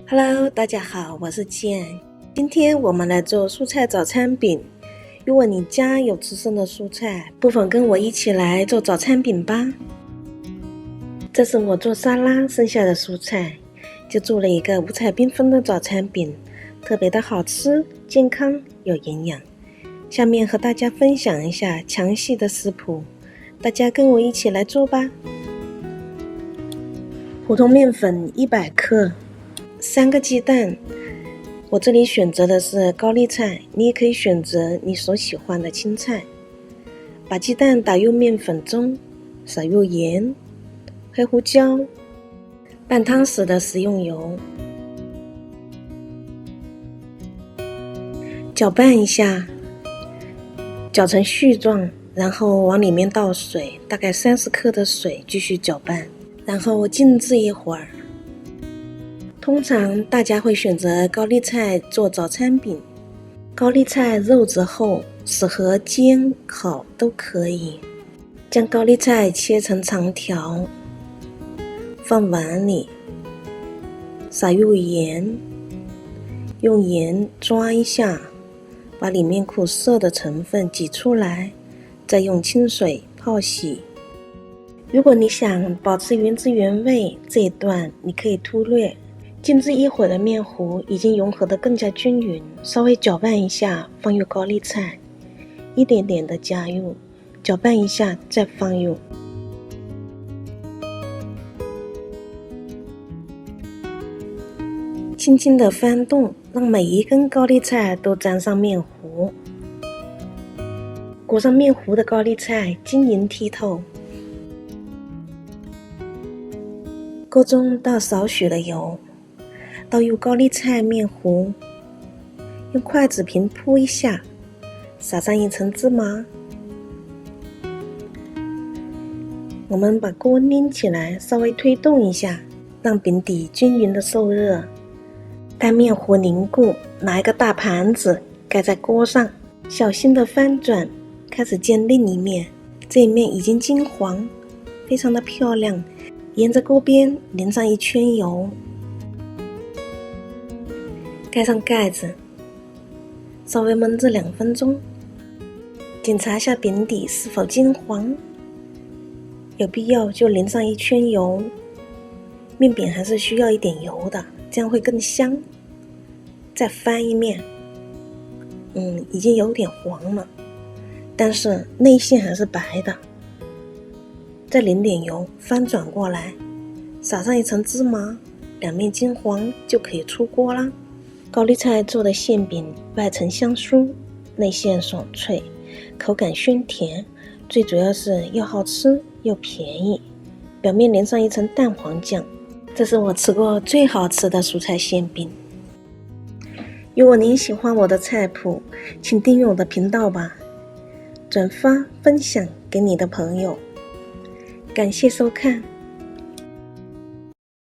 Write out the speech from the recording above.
Hello， 大家好，我是建。今天我们来做蔬菜早餐饼。如果你家有吃剩的蔬菜，不妨跟我一起来做早餐饼吧。这是我做沙拉剩下的蔬菜，就做了一个五彩缤纷的早餐饼，特别的好吃、健康、有营养。下面和大家分享一下详细的食谱，大家跟我一起来做吧。普通面粉100克，3个鸡蛋，我这里选择的是高丽菜，你也可以选择你所喜欢的青菜。把鸡蛋打入面粉中，撒入盐、黑胡椒、半汤匙的食用油，搅拌一下，搅成絮状，然后往里面倒水，大概30克的水，继续搅拌，然后静置一会儿。通常大家会选择高丽菜做早餐饼，高丽菜肉质厚，适合煎、烤都可以。将高丽菜切成长条，放碗里，撒入盐，用盐抓一下，把里面苦涩的成分挤出来，再用清水泡洗。如果你想保持原汁原味，这一段你可以忽略。静置一会儿的面糊已经融合得更加均匀，稍微搅拌一下，放入高丽菜，一点点的加入，搅拌一下再放入。轻轻地翻动，让每一根高丽菜都沾上面糊。裹上面糊的高丽菜晶莹剔透。锅中倒少许的油，倒入高丽菜面糊，用筷子平铺一下，撒上一层芝麻。我们把锅拎起来，稍微推动一下，让饼底均匀的受热。待面糊凝固，拿一个大盘子盖在锅上，小心的翻转，开始煎另一面。这一面已经金黄，非常的漂亮。沿着锅边淋上一圈油，盖上盖子，稍微焖至2分钟，检查下饼底是否金黄，有必要就淋上一圈油。面饼还是需要一点油的，这样会更香。再翻一面，已经有点黄了，但是内馅还是白的。再淋点油，翻转过来，撒上一层芝麻，两面金黄就可以出锅啦。高丽菜做的馅饼外层香酥，内馅爽脆，口感鲜甜，最主要是又好吃又便宜。表面淋上一层蛋黄酱，这是我吃过最好吃的蔬菜馅饼。如果您喜欢我的菜谱，请订阅我的频道吧，转发分享给你的朋友。感谢收看。